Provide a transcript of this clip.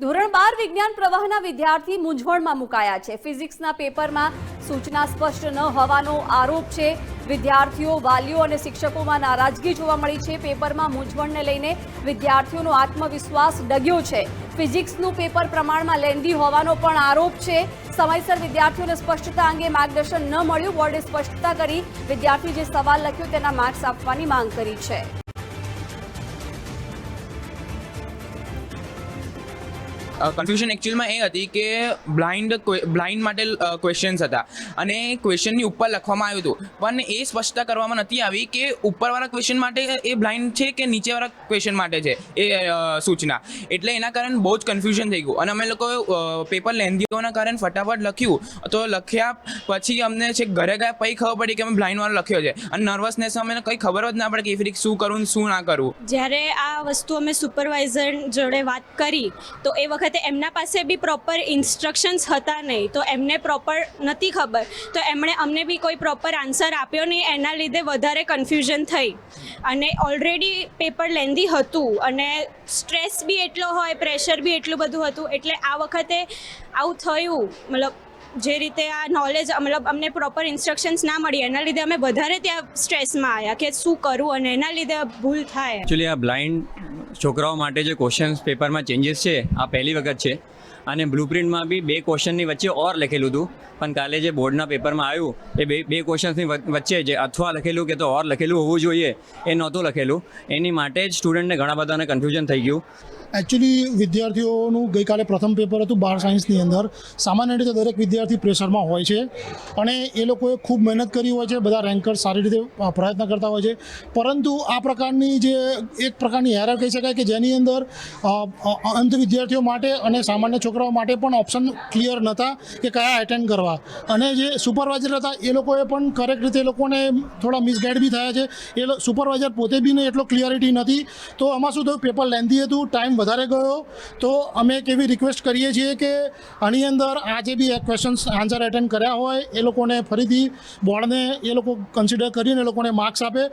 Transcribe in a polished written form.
ધોરણ 12 વિજ્ઞાન પ્રવાહના વિદ્યાર્થી મૂંઝવણમાં મુકાયા છે। ફિઝિક્સના પેપરમાં સૂચના સ્પષ્ટ ન હોવાનો આરોપ છે। વિદ્યાર્થીઓ, વાલીઓ અને શિક્ષકોમાં નારાજગી જોવા મળી છે। પેપરમાં મૂંઝવણને લઈને વિદ્યાર્થીઓનો આત્મવિશ્વાસ ડગ્યો છે। ફિઝિક્સનું પેપર પ્રમાણમાં લેન્ધી હોવાનો પણ આરોપ છે। સમયસર વિદ્યાર્થીઓને સ્પષ્ટતા અંગે માર્ગદર્શન ન મળ્યું। બોર્ડે સ્પષ્ટતા કરી વિદ્યાર્થી જે સવાલ લખ્યો તેના માર્ક્સ આપવાની માંગ કરી છે। કન્ફ્યુઝન એકચ્યુઅલમાં એ હતી કે બ્લાઇન્ડ માટે ક્વેશ્ચન્સ હતા અને ક્વેશ્ચનની ઉપર લખવામાં આવ્યું હતું, પણ એ સ્પષ્ટતા કરવામાં નથી આવી કે ઉપરવાળા ક્વેશ્ચન માટે એ બ્લાઇન્ડ છે કે નીચેવાળા ક્વેશ્ચન માટે છે એ સૂચના। એટલે એના કારણે બહુ જ કન્ફ્યુઝન થઈ ગયું અને અમે લોકો પેપર લેન્ધી હોવાના કારણે ફટાફટ લખ્યું, તો લખ્યા પછી અમને છે ઘરે ગયા પછી ખબર પડી કે અમે બ્લાઇન્ડવાળો લખ્યો છે અને નર્વસનેસ અમને કંઈ ખબર જ ના પડે કે ફરી શું કરું શું ના કરું। જ્યારે આ વસ્તુ અમે સુપરવાઇઝર જોડે વાત કરી તો એ વખતે એમના પાસે બી પ્રોપર ઇન્સ્ટ્રક્શન્સ હતા નહીં, તો એમને પ્રોપર નથી ખબર, તો એમણે અમને બી કોઈ પ્રોપર આન્સર આપ્યો નહીં। એના લીધે વધારે કન્ફ્યુઝન થઈ અને ઓલરેડી પેપર લેન્ધી હતું અને સ્ટ્રેસ બી એટલો હોય, પ્રેશર બી એટલું બધું હતું, એટલે આ વખતે આવું થયું। મતલબ જે રીતે આ નોલેજ મતલબ અમને પ્રોપર ઇન્સ્ટ્રક્શન્સ ના મળી, એના લીધે અમે વધારે ત્યાં સ્ટ્રેસમાં આવ્યા કે શું કરવું અને એના લીધે ભૂલ થાય। એકચ્યુઅલી આ બ્લાઇન્ડ છોકરાઓ માટે જે ક્વેશ્ચન્સ પેપરમાં ચેન્જીસ છે આ પહેલી વખત છે અને બ્લુપ્રિન્ટમાં બી 2 ક્વેશ્ચનની વચ્ચે ઓર લખેલું હતું, પણ કાલે જે બોર્ડના પેપરમાં આવ્યું એ બે ક્વેશ્ચન્સની વચ્ચે જે અથવા લખેલું કે તો ઓર લખેલું હોવું જોઈએ એ નહોતું લખેલું। એની માટે જ સ્ટુડન્ટને ઘણા બધાને કન્ફ્યુઝન થઈ ગયું। એકચ્યુઅલી વિદ્યાર્થીઓનું ગઈકાલે પ્રથમ પેપર હતું 12 સાયન્સની અંદર। સામાન્ય રીતે દરેક વિદ્યાર્થી પ્રેશરમાં હોય છે અને એ લોકોએ ખૂબ મહેનત કરી હોય છે, બધા રેન્કર સારી રીતે પ્રયત્ન કરતા હોય છે, પરંતુ આ પ્રકારની જે એક પ્રકારની એરર કહી શકાય કે જેની અંદર અંધ વિદ્યાર્થીઓ માટે અને સામાન્ય છોકરાઓ માટે પણ ઓપ્શન ક્લિયર નહોતા કે કયા એટેન્ડ કરવા, અને જે સુપરવાઇઝર હતા એ લોકોએ પણ કરેક્ટ રીતે એ લોકોને થોડા મિસગાઈડ બી થયા છે। એ સુપરવાઇઝર પોતે બી ને એટલો ક્લિયરિટી નથી, તો આમાં શું થયું, પેપર લેન્ધી હતું, ટાઈમ વધારે ગયો। તો અમે એક એવી રિક્વેસ્ટ કરીએ છીએ કે આની અંદર આ જે બી ક્વેશ્ચન્સ આન્સર એટેન્ડ કર્યા હોય એ લોકોને ફરીથી બોર્ડને એ લોકો કન્સિડર કરીને એ લોકોને માર્ક્સ આપે।